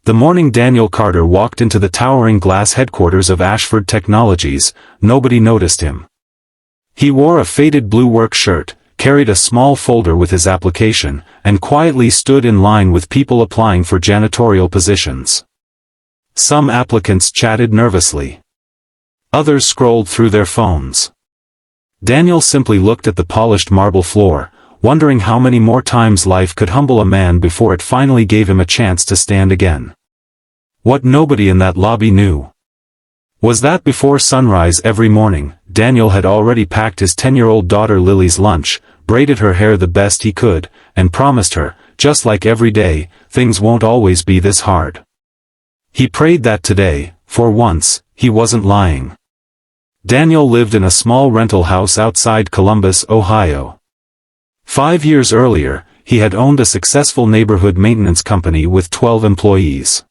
The morning Daniel Carter walked into the towering glass headquarters of Ashford Technologies, nobody noticed him. He wore a faded blue work shirt, carried a small folder with his application, and quietly stood in line with people applying for janitorial positions. Some applicants chatted nervously. Others scrolled through their phones. Daniel simply looked at the polished marble floor, wondering how many more times life could humble a man before it finally gave him a chance to stand again. What nobody in that lobby knew was that before sunrise every morning, Daniel had already packed his 10-year-old daughter Lily's lunch, braided her hair the best he could, and promised her, just like every day, things won't always be this hard. He prayed that today, for once, he wasn't lying. Daniel lived in a small rental house outside Columbus, Ohio. 5 years earlier, he had owned a successful neighborhood maintenance company with 12 employees.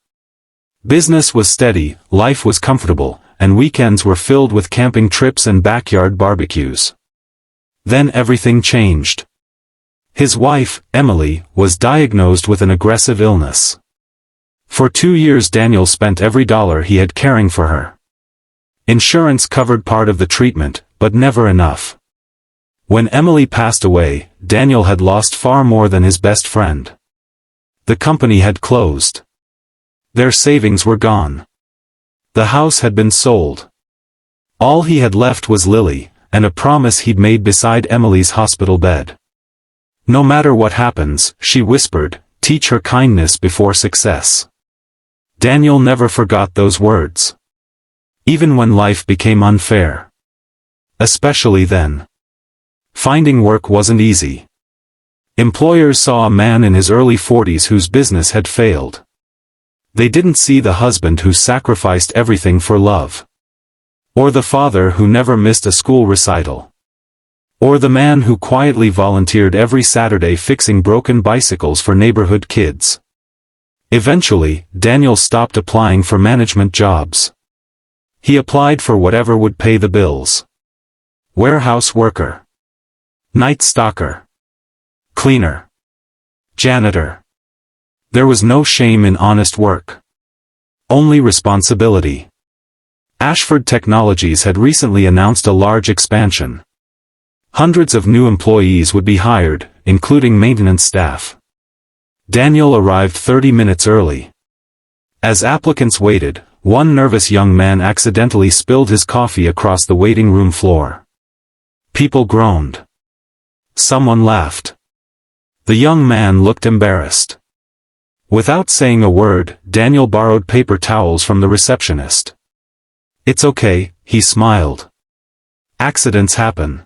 Business was steady, life was comfortable, and weekends were filled with camping trips and backyard barbecues. Then everything changed. His wife, Emily, was diagnosed with an aggressive illness. For 2 years Daniel spent every dollar he had caring for her. Insurance covered part of the treatment, but never enough. When Emily passed away, Daniel had lost far more than his best friend. The company had closed. Their savings were gone. The house had been sold. All he had left was Lily, and a promise he'd made beside Emily's hospital bed. No matter what happens, she whispered, teach her kindness before success. Daniel never forgot those words. Even when life became unfair. Especially then. Finding work wasn't easy. Employers saw a man in his early 40s whose business had failed. They didn't see the husband who sacrificed everything for love. Or the father who never missed a school recital. Or the man who quietly volunteered every Saturday fixing broken bicycles for neighborhood kids. Eventually, Daniel stopped applying for management jobs. He applied for whatever would pay the bills. Warehouse worker. Night stalker. Cleaner. Janitor. There was no shame in honest work. Only responsibility. Ashford Technologies had recently announced a large expansion. Hundreds of new employees would be hired, including maintenance staff. Daniel arrived 30 minutes early. As applicants waited, one nervous young man accidentally spilled his coffee across the waiting room floor. People groaned. Someone laughed. The young man looked embarrassed. Without saying a word, Daniel borrowed paper towels from the receptionist. It's okay, he smiled. Accidents happen.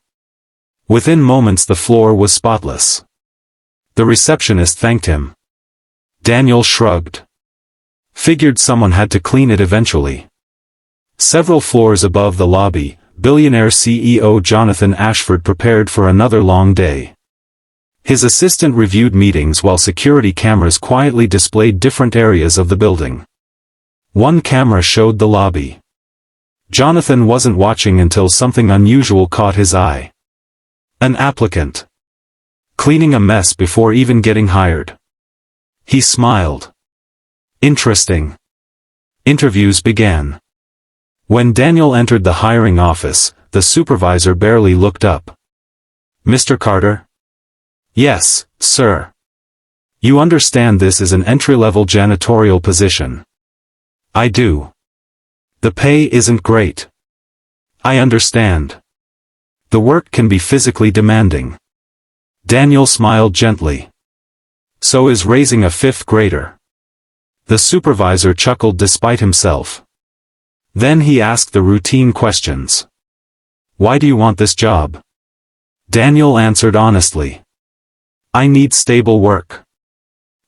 Within moments the floor was spotless. The receptionist thanked him. Daniel shrugged. Figured someone had to clean it eventually. Several floors above the lobby, Billionaire CEO Jonathan Ashford prepared for another long day. His assistant reviewed meetings while security cameras quietly displayed different areas of the building. One camera showed the lobby. Jonathan wasn't watching until something unusual caught his eye. An applicant. Cleaning a mess before even getting hired. He smiled. Interesting. Interviews began. When Daniel entered the hiring office, the supervisor barely looked up. Mr. Carter? Yes, sir. You understand this is an entry-level janitorial position. I do. The pay isn't great. I understand. The work can be physically demanding. Daniel smiled gently. So is raising a fifth grader. The supervisor chuckled despite himself. Then he asked the routine questions. Why do you want this job? Daniel answered honestly. I need stable work.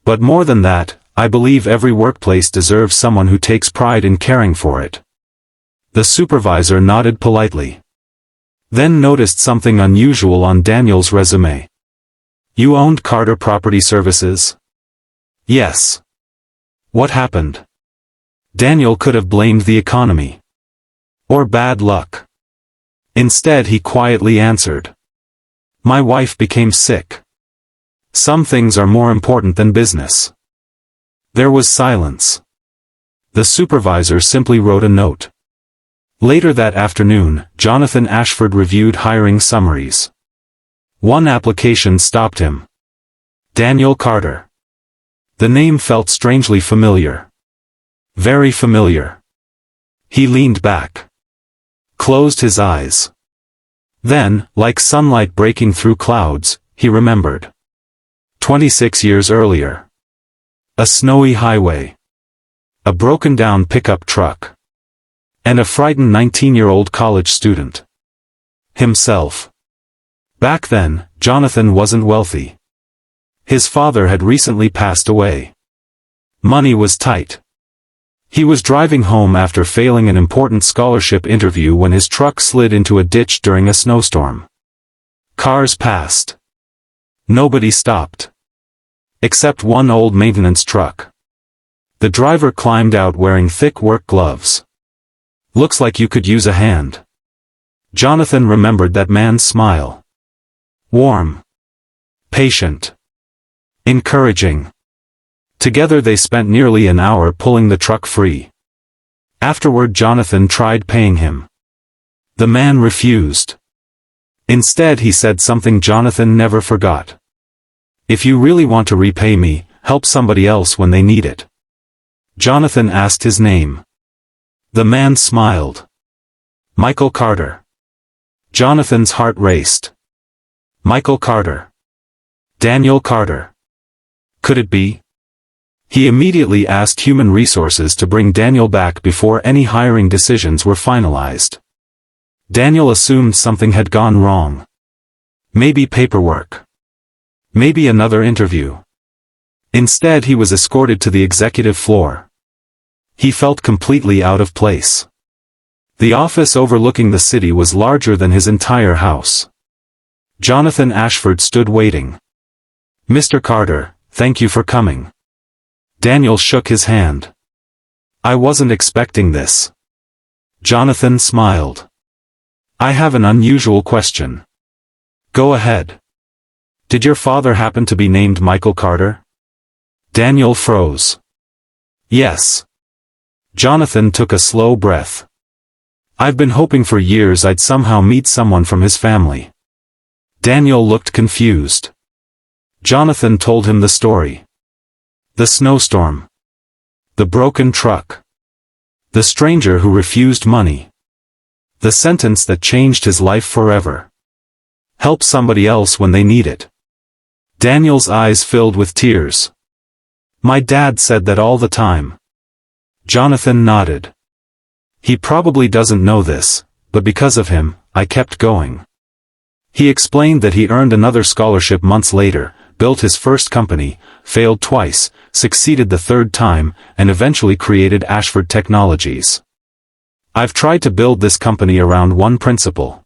But more than that, I believe every workplace deserves someone who takes pride in caring for it. The supervisor nodded politely. Then noticed something unusual on Daniel's resume. You owned Carter Property Services? Yes. What happened? Daniel could have blamed the economy. Or bad luck. Instead he quietly answered. My wife became sick. Some things are more important than business. There was silence. The supervisor simply wrote a note. Later that afternoon, Jonathan Ashford reviewed hiring summaries. One application stopped him. Daniel Carter. The name felt strangely familiar. Very familiar. He leaned back. Closed his eyes. Then, like sunlight breaking through clouds, he remembered. 26 years earlier. A snowy highway. A broken-down pickup truck. And a frightened 19-year-old college student. Himself. Back then, Jonathan wasn't wealthy. His father had recently passed away. Money was tight. He was driving home after failing an important scholarship interview when his truck slid into a ditch during a snowstorm. Cars passed. Nobody stopped. Except one old maintenance truck. The driver climbed out wearing thick work gloves. "Looks like you could use a hand." Jonathan remembered that man's smile. Warm. Patient. Encouraging. Together they spent nearly an hour pulling the truck free. Afterward Jonathan tried paying him. The man refused. Instead he said something Jonathan never forgot. "If you really want to repay me, help somebody else when they need it." Jonathan asked his name. The man smiled. Michael Carter. Jonathan's heart raced. Michael Carter. Daniel Carter. Could it be? He immediately asked Human Resources to bring Daniel back before any hiring decisions were finalized. Daniel assumed something had gone wrong. Maybe paperwork. Maybe another interview. Instead he was escorted to the executive floor. He felt completely out of place. The office overlooking the city was larger than his entire house. Jonathan Ashford stood waiting. "Mr. Carter, thank you for coming." Daniel shook his hand. "I wasn't expecting this." Jonathan smiled. "I have an unusual question." "Go ahead." "Did your father happen to be named Michael Carter?" Daniel froze. "Yes." Jonathan took a slow breath. "I've been hoping for years I'd somehow meet someone from his family." Daniel looked confused. Jonathan told him the story. The snowstorm. The broken truck. The stranger who refused money. The sentence that changed his life forever. Help somebody else when they need it. Daniel's eyes filled with tears. "My dad said that all the time." Jonathan nodded. "He probably doesn't know this, but because of him, I kept going." He explained that he earned another scholarship months later, built his first company, failed twice, succeeded the third time, and eventually created Ashford Technologies. "I've tried to build this company around one principle."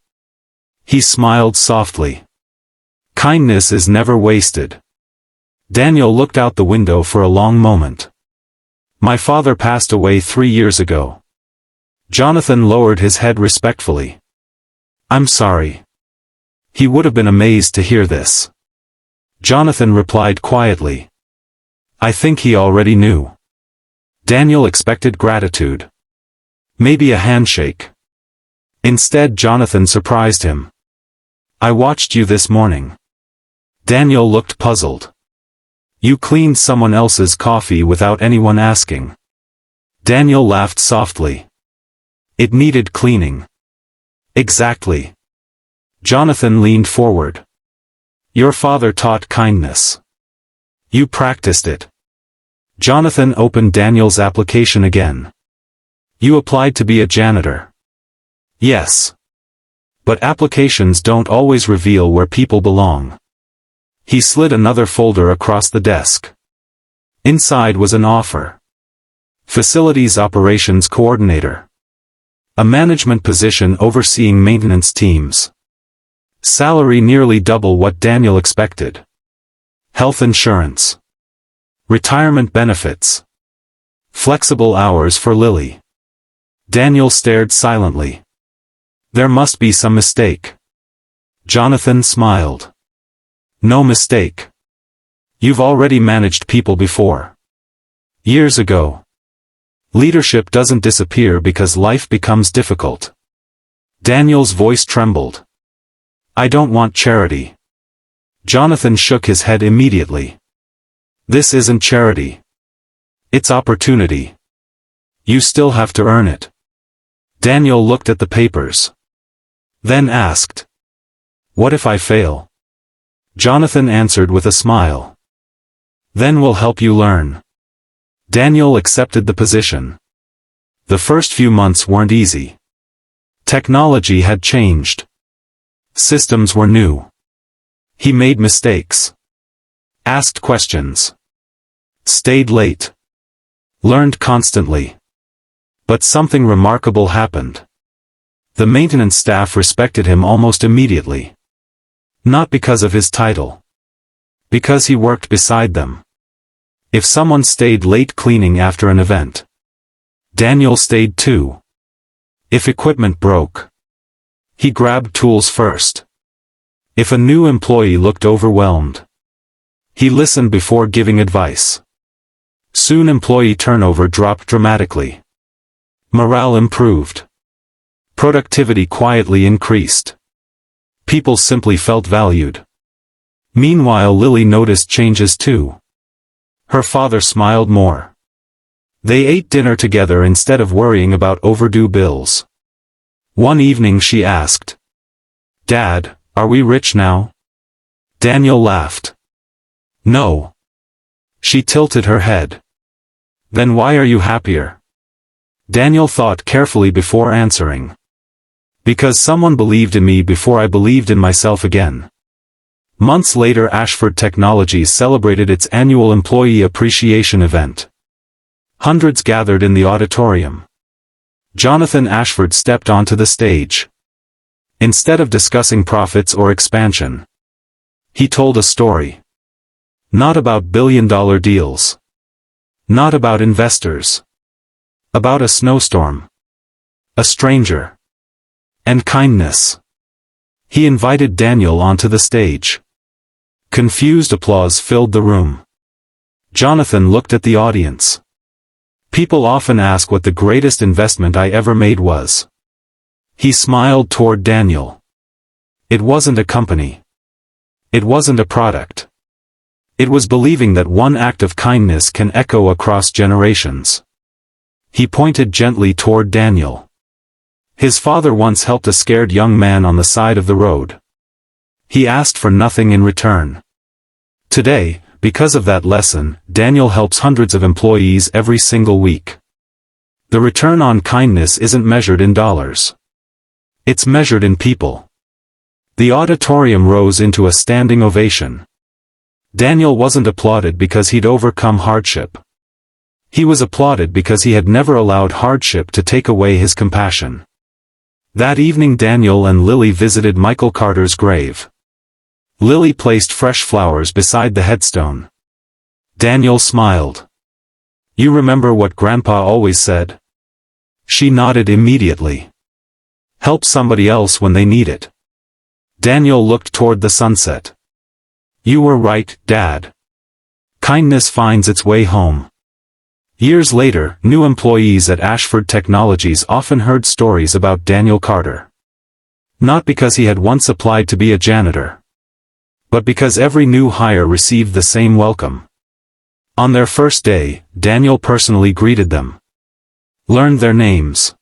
He smiled softly. "Kindness is never wasted." Daniel looked out the window for a long moment. "My father passed away 3 years ago." Jonathan lowered his head respectfully. "I'm sorry." He would have been amazed to hear this. Jonathan replied quietly. "I think he already knew." Daniel expected gratitude. Maybe a handshake. Instead Jonathan surprised him. "I watched you this morning." Daniel looked puzzled. "You cleaned someone else's coffee without anyone asking." Daniel laughed softly. "It needed cleaning." "Exactly." Jonathan leaned forward. "Your father taught kindness. You practiced it." Jonathan opened Daniel's application again. "You applied to be a janitor." "Yes. But applications don't always reveal where people belong." He slid another folder across the desk. Inside was an offer. Facilities Operations Coordinator. A management position overseeing maintenance teams. Salary nearly double what Daniel expected. Health insurance. Retirement benefits. Flexible hours for Lily. Daniel stared silently. There must be some mistake. Jonathan smiled. "No mistake. You've already managed people before. Years ago." Leadership doesn't disappear because life becomes difficult. Daniel's voice trembled. I don't want charity. Jonathan shook his head immediately. This isn't charity. It's opportunity. You still have to earn it. Daniel looked at the papers. Then asked. What if I fail? Jonathan answered with a smile. Then we'll help you learn. Daniel accepted the position. The first few months weren't easy. Technology had changed. Systems were new. He made mistakes. Asked questions. Stayed late. Learned constantly. But something remarkable happened. The maintenance staff respected him almost immediately. Not because of his title. Because he worked beside them. If someone stayed late cleaning after an event, Daniel stayed too. If equipment broke, he grabbed tools first. If a new employee looked overwhelmed, he listened before giving advice. Soon employee turnover dropped dramatically. Morale improved. Productivity quietly increased. People simply felt valued. Meanwhile, Lily noticed changes too. Her father smiled more. They ate dinner together instead of worrying about overdue bills. One evening she asked, Dad, are we rich now? Daniel laughed. No. She tilted her head. Then why are you happier? Daniel thought carefully before answering. Because someone believed in me before I believed in myself again. Months later, Ashford Technologies celebrated its annual employee appreciation event. Hundreds gathered in the auditorium. Jonathan Ashford stepped onto the stage. Instead of discussing profits or expansion, he told a story. Not about billion-dollar deals. Not about investors. About a snowstorm. A stranger. And kindness. He invited Daniel onto the stage. Confused applause filled the room. Jonathan looked at the audience. People often ask what the greatest investment I ever made was. He smiled toward Daniel. It wasn't a company. It wasn't a product. It was believing that one act of kindness can echo across generations. He pointed gently toward Daniel. His father once helped a scared young man on the side of the road. He asked for nothing in return. Today, because of that lesson, Daniel helps hundreds of employees every single week. The return on kindness isn't measured in dollars. It's measured in people. The auditorium rose into a standing ovation. Daniel wasn't applauded because he'd overcome hardship. He was applauded because he had never allowed hardship to take away his compassion. That evening, Daniel and Lily visited Michael Carter's grave. Lily placed fresh flowers beside the headstone. Daniel smiled. You remember what Grandpa always said? She nodded immediately. Help somebody else when they need it. Daniel looked toward the sunset. You were right, Dad. Kindness finds its way home. Years later, new employees at Ashford Technologies often heard stories about Daniel Carter. Not because he had once applied to be a janitor, but because every new hire received the same welcome. On their first day, Daniel personally greeted them. Learned their names.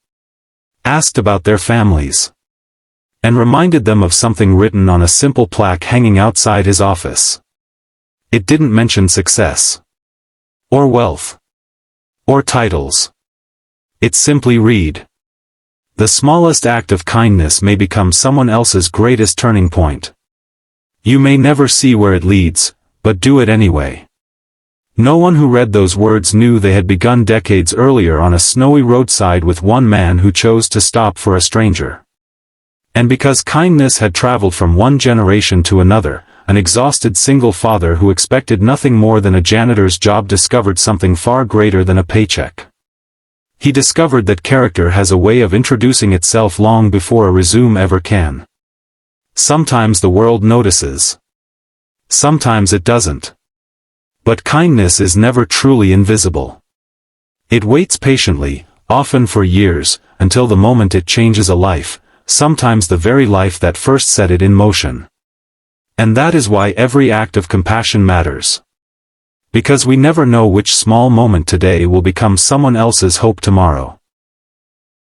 Asked about their families. And reminded them of something written on a simple plaque hanging outside his office. It didn't mention success. Or wealth. Or titles. It simply read. The smallest act of kindness may become someone else's greatest turning point. You may never see where it leads, but do it anyway. No one who read those words knew they had begun decades earlier on a snowy roadside with one man who chose to stop for a stranger. And because kindness had traveled from one generation to another, an exhausted single father who expected nothing more than a janitor's job discovered something far greater than a paycheck. He discovered that character has a way of introducing itself long before a resume ever can. Sometimes the world notices. Sometimes it doesn't. But kindness is never truly invisible. It waits patiently, often for years, until the moment it changes a life, sometimes the very life that first set it in motion. And that is why every act of compassion matters. Because we never know which small moment today will become someone else's hope tomorrow.